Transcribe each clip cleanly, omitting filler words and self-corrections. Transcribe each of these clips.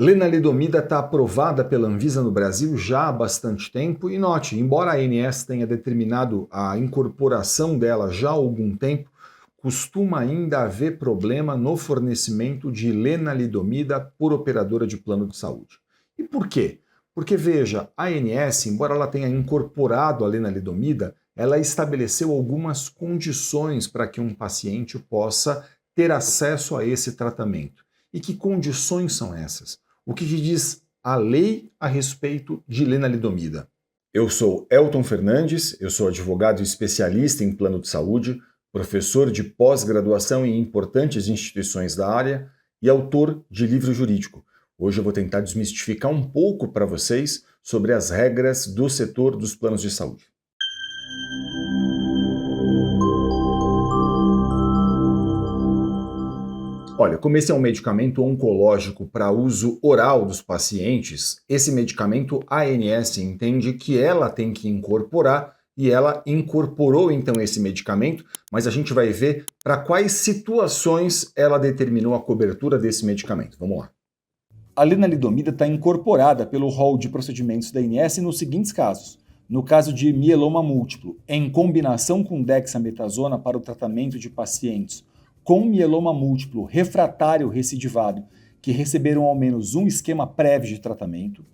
Lenalidomida está aprovada pela Anvisa no Brasil já há bastante tempo e note, embora a ANS tenha determinado a incorporação dela já há algum tempo, costuma ainda haver problema no fornecimento de lenalidomida por operadora de plano de saúde. E por quê? Porque veja, a ANS, embora ela tenha incorporado a lenalidomida, ela estabeleceu algumas condições para que um paciente possa ter acesso a esse tratamento. E que condições são essas? O que diz a lei a respeito de lenalidomida? Eu sou Elton Fernandes, eu sou advogado especialista em plano de saúde, professor de pós-graduação em importantes instituições da área e autor de livro jurídico. Hoje eu vou tentar desmistificar um pouco para vocês sobre as regras do setor dos planos de saúde. Olha, como esse é um medicamento oncológico para uso oral dos pacientes, esse medicamento a ANS entende que ela tem que incorporar e ela incorporou então esse medicamento, mas a gente vai ver para quais situações ela determinou a cobertura desse medicamento. Vamos lá. A lenalidomida está incorporada pelo rol de procedimentos da ANS nos seguintes casos. No caso de mieloma múltiplo, em combinação com dexametasona para o tratamento de pacientes com mieloma múltiplo refratário recidivado que receberam ao menos um esquema prévio de tratamento.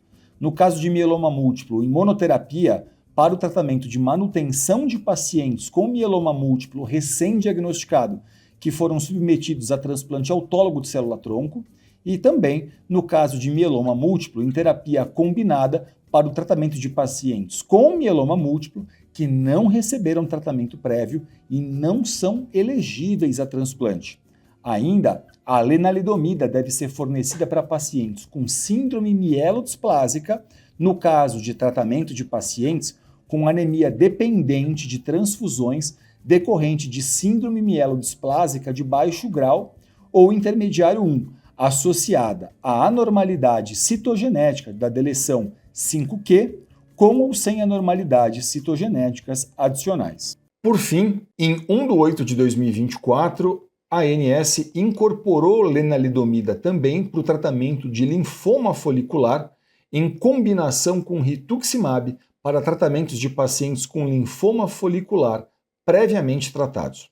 No caso de mieloma múltiplo em monoterapia, para o tratamento de manutenção de pacientes com mieloma múltiplo recém-diagnosticado que foram submetidos a transplante autólogo de célula-tronco. E também no caso de mieloma múltiplo em terapia combinada para o tratamento de pacientes com mieloma múltiplo que não receberam tratamento prévio e não são elegíveis a transplante. Ainda, a lenalidomida deve ser fornecida para pacientes com síndrome mielodisplásica, no caso de tratamento de pacientes com anemia dependente de transfusões decorrente de síndrome mielodisplásica de baixo grau ou intermediário 1, associada à anormalidade citogenética da deleção 5q, com ou sem anormalidades citogenéticas adicionais. Por fim, em 1 de 8 de 2024, a ANS incorporou lenalidomida também para o tratamento de linfoma folicular em combinação com rituximab para tratamentos de pacientes com linfoma folicular previamente tratados.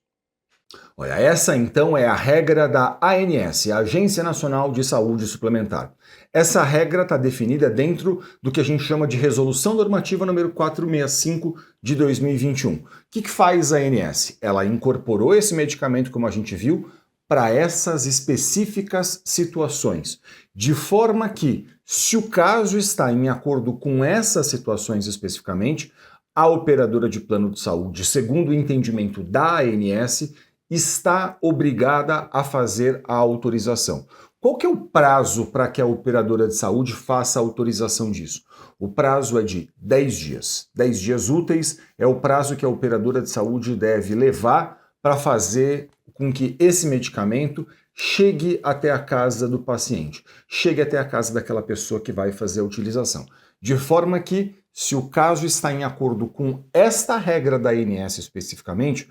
Olha, essa então é a regra da ANS, a Agência Nacional de Saúde Suplementar. Essa regra está definida dentro do que a gente chama de Resolução Normativa número 465 de 2021. O que faz a ANS? Ela incorporou esse medicamento, como a gente viu, para essas específicas situações, de forma que, se o caso está em acordo com essas situações especificamente, a operadora de plano de saúde, segundo o entendimento da ANS, está obrigada a fazer a autorização. Qual que é o prazo para que a operadora de saúde faça a autorização disso? O prazo é de 10 dias. 10 dias úteis é o prazo que a operadora de saúde deve levar para fazer com que esse medicamento chegue até a casa do paciente, chegue até a casa daquela pessoa que vai fazer a utilização. De forma que, se o caso está em acordo com esta regra da ANS especificamente,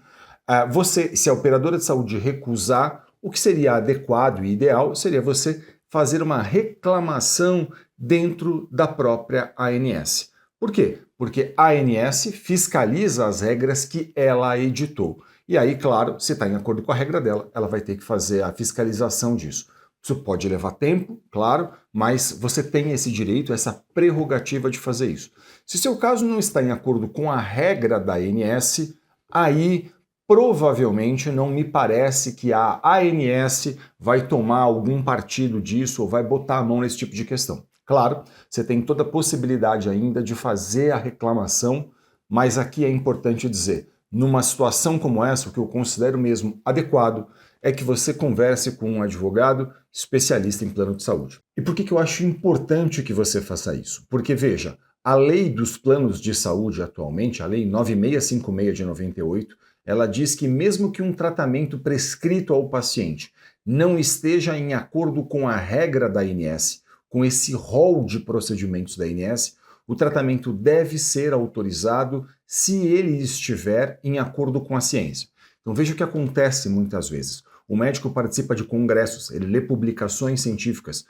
se a operadora de saúde recusar, o que seria adequado e ideal seria você fazer uma reclamação dentro da própria ANS. Por quê? Porque a ANS fiscaliza as regras que ela editou. E aí, claro, se está em acordo com a regra dela, ela vai ter que fazer a fiscalização disso. Isso pode levar tempo, claro, mas você tem esse direito, essa prerrogativa de fazer isso. Se seu caso não está em acordo com a regra da ANS, aí provavelmente não me parece que a ANS vai tomar algum partido disso ou vai botar a mão nesse tipo de questão. Claro, você tem toda a possibilidade ainda de fazer a reclamação, mas aqui é importante dizer, numa situação como essa, o que eu considero mesmo adequado é que você converse com um advogado especialista em plano de saúde. E por que eu acho importante que você faça isso? Porque, veja, a lei dos planos de saúde atualmente, a lei 9656 de 98, ela diz que mesmo que um tratamento prescrito ao paciente não esteja em acordo com a regra da ANS, com esse rol de procedimentos da ANS, o tratamento deve ser autorizado se ele estiver em acordo com a ciência. Então veja o que acontece muitas vezes. o médico participa de congressos, ele lê publicações científicas,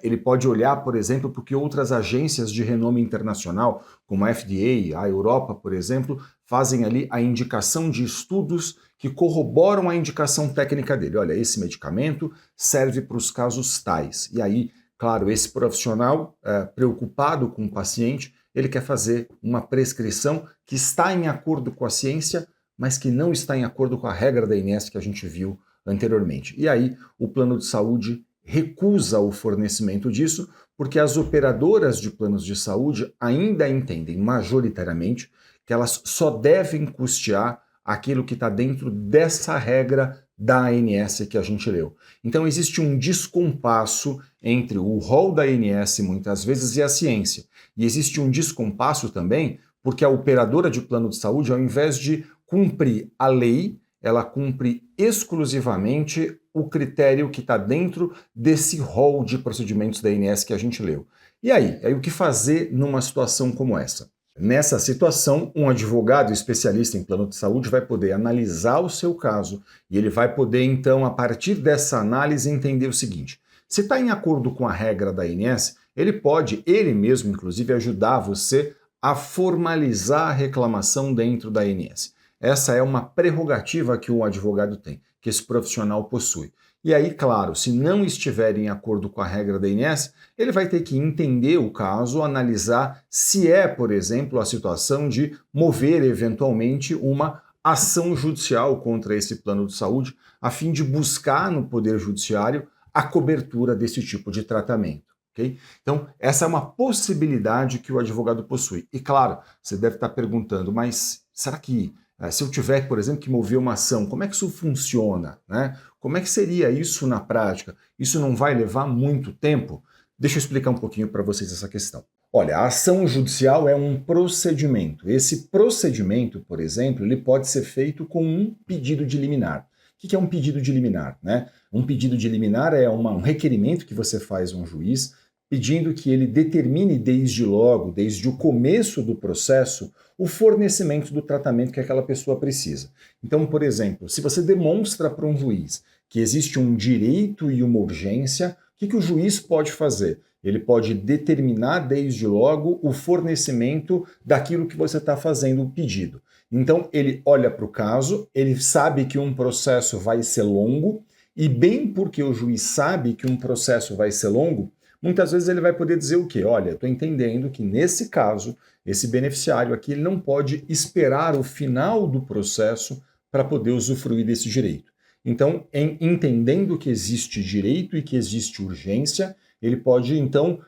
ele pode olhar, por exemplo, porque outras agências de renome internacional, como a FDA, a Europa, por exemplo, fazem ali a indicação de estudos que corroboram a indicação técnica dele. Olha, esse medicamento serve para os casos tais. E aí, claro, esse profissional preocupado com o paciente, ele quer fazer uma prescrição que está em acordo com a ciência, mas que não está em acordo com a regra da ANS que a gente viu anteriormente. E aí, o plano de saúde recusa o fornecimento disso, porque as operadoras de planos de saúde ainda entendem, majoritariamente, que elas só devem custear aquilo que está dentro dessa regra da ANS que a gente leu. Então existe um descompasso entre o rol da ANS, muitas vezes, e a ciência. E existe um descompasso também porque a operadora de plano de saúde, ao invés de cumprir a lei, ela cumpre exclusivamente o critério que está dentro desse rol de procedimentos da ANS que a gente leu. E aí o que fazer numa situação como essa? Nessa situação, um advogado especialista em plano de saúde vai poder analisar o seu caso e ele vai poder, então, a partir dessa análise, entender o seguinte: se está em acordo com a regra da ANS, ele pode, ele mesmo, inclusive, ajudar você a formalizar a reclamação dentro da ANS. Essa é uma prerrogativa que o advogado tem, que esse profissional possui. E aí, claro, se não estiver em acordo com a regra da ANS, ele vai ter que entender o caso, analisar se é, por exemplo, a situação de mover eventualmente uma ação judicial contra esse plano de saúde, a fim de buscar no Poder Judiciário a cobertura desse tipo de tratamento. Okay? Então, essa é uma possibilidade que o advogado possui. E claro, você deve estar perguntando, mas será que se eu tiver, por exemplo, que mover uma ação, como é que isso funciona, né? Como é que seria isso na prática? Isso não vai levar muito tempo? Deixa eu explicar um pouquinho para vocês essa questão. Olha, a ação judicial é um procedimento. Esse procedimento, por exemplo, ele pode ser feito com um pedido de liminar. O que é um pedido de liminar, né? Um pedido de liminar é um requerimento que você faz a um juiz pedindo que ele determine desde logo, desde o começo do processo, o fornecimento do tratamento que aquela pessoa precisa. Então, por exemplo, se você demonstra para um juiz que existe um direito e uma urgência, o que o juiz pode fazer? Ele pode determinar desde logo o fornecimento daquilo que você está fazendo o pedido. Então, ele olha para o caso, ele sabe que um processo vai ser longo, e bem porque o juiz sabe que um processo vai ser longo, muitas vezes ele vai poder dizer o quê? Olha, estou entendendo que nesse caso, esse beneficiário aqui ele não pode esperar o final do processo para poder usufruir desse direito. Então, entendendo que existe direito e que existe urgência, ele pode, então,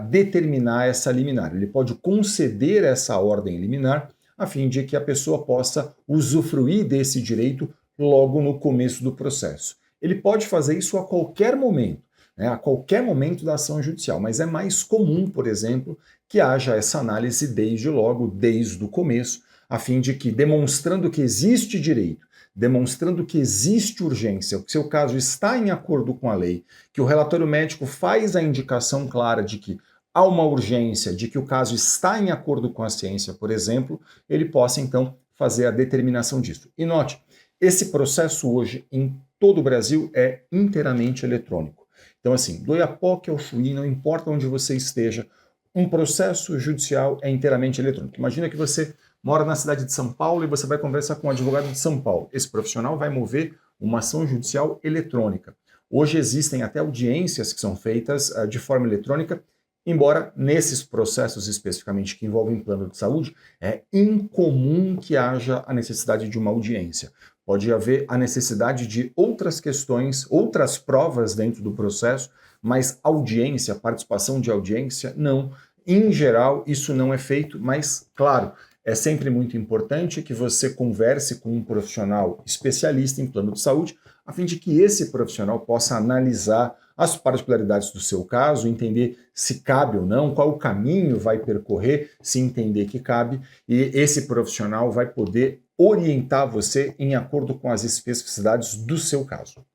determinar essa liminar. Ele pode conceder essa ordem liminar a fim de que a pessoa possa usufruir desse direito logo no começo do processo. Ele pode fazer isso a qualquer momento. A qualquer momento da ação judicial, mas é mais comum, por exemplo, que haja essa análise desde logo, desde o começo, a fim de que, demonstrando que existe direito, demonstrando que existe urgência, que seu caso está em acordo com a lei, que o relatório médico faz a indicação clara de que há uma urgência, de que o caso está em acordo com a ciência, por exemplo, ele possa, então, fazer a determinação disso. E note, esse processo hoje, em todo o Brasil, é inteiramente eletrônico. Então, assim, do Oiapoque ao Chuí, não importa onde você esteja, um processo judicial é inteiramente eletrônico. Imagina que você mora na cidade de São Paulo e você vai conversar com um advogado de São Paulo. Esse profissional vai mover uma ação judicial eletrônica. Hoje existem até audiências que são feitas de forma eletrônica, embora nesses processos especificamente que envolvem plano de saúde, é incomum que haja a necessidade de uma audiência. Pode haver a necessidade de outras questões, outras provas dentro do processo, mas audiência, participação de audiência, não. Em geral, isso não é feito, mas, claro, é sempre muito importante que você converse com um profissional especialista em plano de saúde, a fim de que esse profissional possa analisar as particularidades do seu caso, entender se cabe ou não, qual o caminho vai percorrer, se entender que cabe, e esse profissional vai poder orientar você em acordo com as especificidades do seu caso.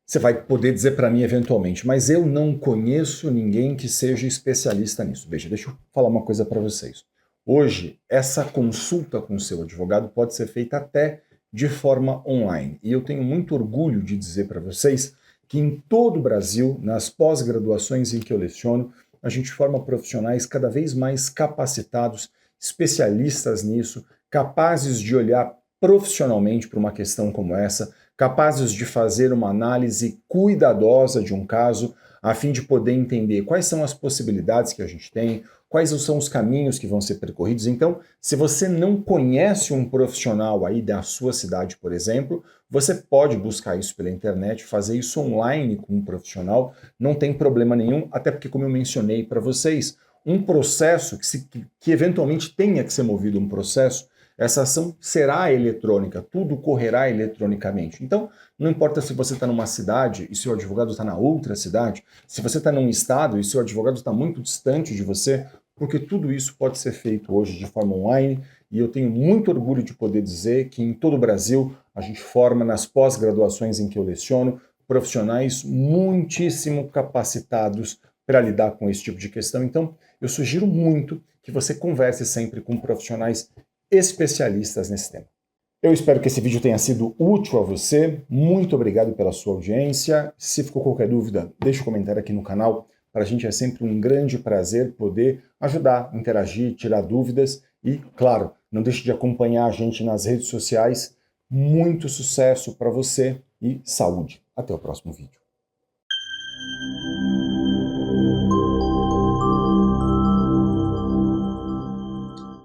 Você vai poder dizer para mim eventualmente, mas eu não conheço ninguém que seja especialista nisso. Veja, deixa eu falar uma coisa para vocês. Hoje, essa consulta com o seu advogado pode ser feita até de forma online. E eu tenho muito orgulho de dizer para vocês que em todo o Brasil, nas pós-graduações em que eu leciono, a gente forma profissionais cada vez mais capacitados, especialistas nisso, capazes de olhar profissionalmente para uma questão como essa, capazes de fazer uma análise cuidadosa de um caso, a fim de poder entender quais são as possibilidades que a gente tem, quais são os caminhos que vão ser percorridos. Então, se você não conhece um profissional aí da sua cidade, por exemplo, você pode buscar isso pela internet, fazer isso online com um profissional, não tem problema nenhum, até porque, como eu mencionei para vocês, um processo que eventualmente tenha que ser movido um processo, essa ação será eletrônica, tudo correrá eletronicamente. Então, não importa se você está numa cidade e seu advogado está na outra cidade, se você está num estado e seu advogado está muito distante de você, porque tudo isso pode ser feito hoje de forma online, e eu tenho muito orgulho de poder dizer que em todo o Brasil a gente forma nas pós-graduações em que eu leciono profissionais muitíssimo capacitados para lidar com esse tipo de questão. Então, eu sugiro muito que você converse sempre com profissionais especialistas nesse tema. Eu espero que esse vídeo tenha sido útil a você. Muito obrigado pela sua audiência. Se ficou qualquer dúvida, deixe um comentário aqui no canal. Para a gente é sempre um grande prazer poder ajudar, interagir, tirar dúvidas e, claro, não deixe de acompanhar a gente nas redes sociais. Muito sucesso para você e saúde. Até o próximo vídeo.